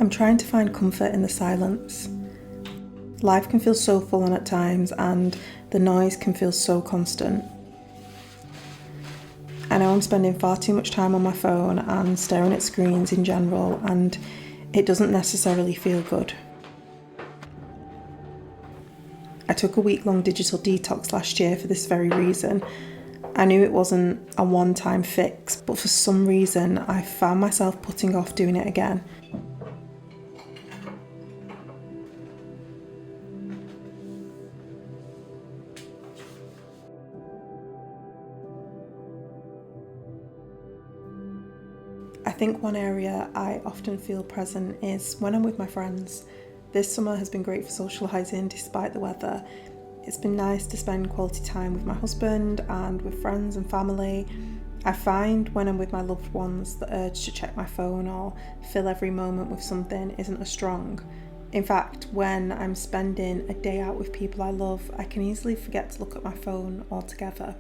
I'm trying to find comfort in the silence. Life can feel so full on at times, and the noise can feel so constant. I know I'm spending far too much time on my phone and staring at screens in general, and it doesn't necessarily feel good. I took a week-long digital detox last year for this very reason. I knew it wasn't a one-time fix, but for some reason I found myself putting off doing it again. I think one area I often feel present is when I'm with my friends. This summer has been great for socializing despite the weather. It's been nice to spend quality time with my husband and with friends and family. I find when I'm with my loved ones, the urge to check my phone or fill every moment with something isn't as strong. In fact, when I'm spending a day out with people I love, I can easily forget to look at my phone altogether.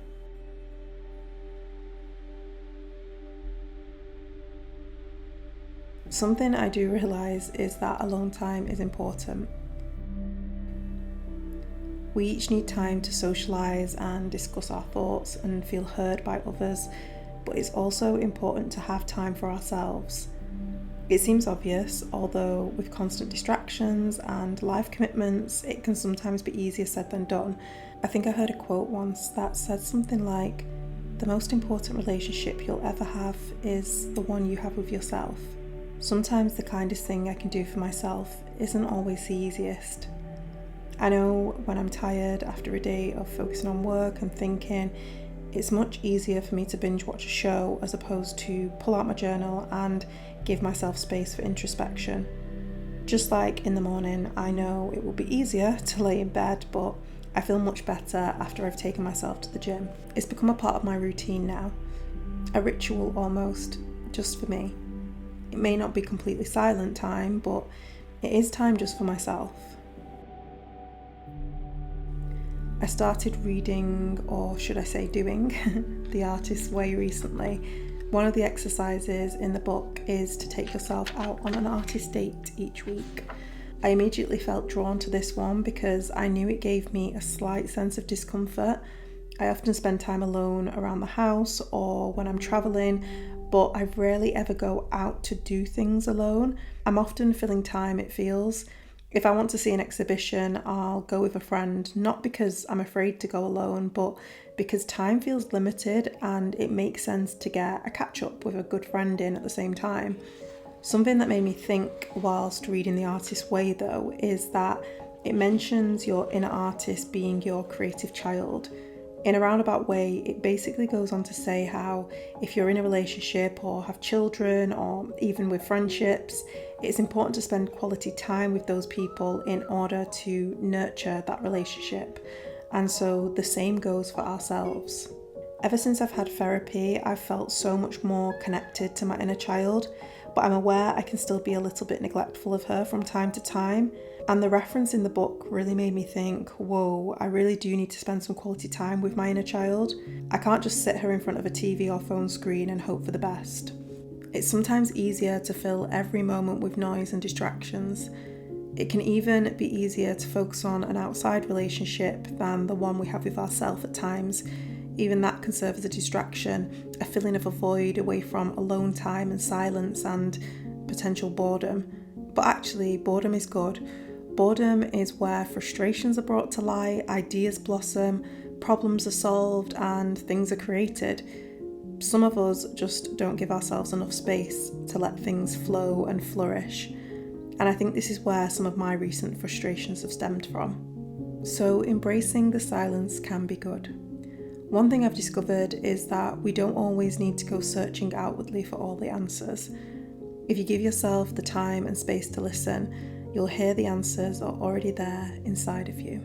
Something I do realise is that alone time is important. We each need time to socialise and discuss our thoughts and feel heard by others, but it's also important to have time for ourselves. It seems obvious, although with constant distractions and life commitments, it can sometimes be easier said than done. I think I heard a quote once that said something like, "The most important relationship you'll ever have is the one you have with yourself." Sometimes the kindest thing I can do for myself isn't always the easiest. I know when I'm tired after a day of focusing on work and thinking, it's much easier for me to binge watch a show as opposed to pull out my journal and give myself space for introspection. Just like in the morning, I know it will be easier to lay in bed, but I feel much better after I've taken myself to the gym. It's become a part of my routine now, a ritual almost, just for me. It may not be completely silent time, but it is time just for myself. I started reading, or should I say doing, The Artist's Way recently. One of the exercises in the book is to take yourself out on an artist date each week. I immediately felt drawn to this one because I knew it gave me a slight sense of discomfort. I often spend time alone around the house or when I'm travelling, but I rarely ever go out to do things alone. I'm often filling time, it feels. If I want to see an exhibition, I'll go with a friend, not because I'm afraid to go alone, but because time feels limited and it makes sense to get a catch up with a good friend in at the same time. Something that made me think whilst reading The Artist's Way though is that it mentions your inner artist being your creative child. In a roundabout way, it basically goes on to say how if you're in a relationship or have children or even with friendships, it's important to spend quality time with those people in order to nurture that relationship. And so the same goes for ourselves. Ever since I've had therapy, I've felt so much more connected to my inner child, but I'm aware I can still be a little bit neglectful of her from time to time. And the reference in the book really made me think, whoa, I really do need to spend some quality time with my inner child. I can't just sit her in front of a TV or phone screen and hope for the best. It's sometimes easier to fill every moment with noise and distractions. It can even be easier to focus on an outside relationship than the one we have with ourselves at times. Even that can serve as a distraction, a feeling of a void away from alone time and silence and potential boredom. But actually, boredom is good. Boredom is where frustrations are brought to light, ideas blossom, problems are solved, and things are created. Some of us just don't give ourselves enough space to let things flow and flourish. And I think this is where some of my recent frustrations have stemmed from. So embracing the silence can be good. One thing I've discovered is that we don't always need to go searching outwardly for all the answers. If you give yourself the time and space to listen, you'll hear the answers are already there inside of you.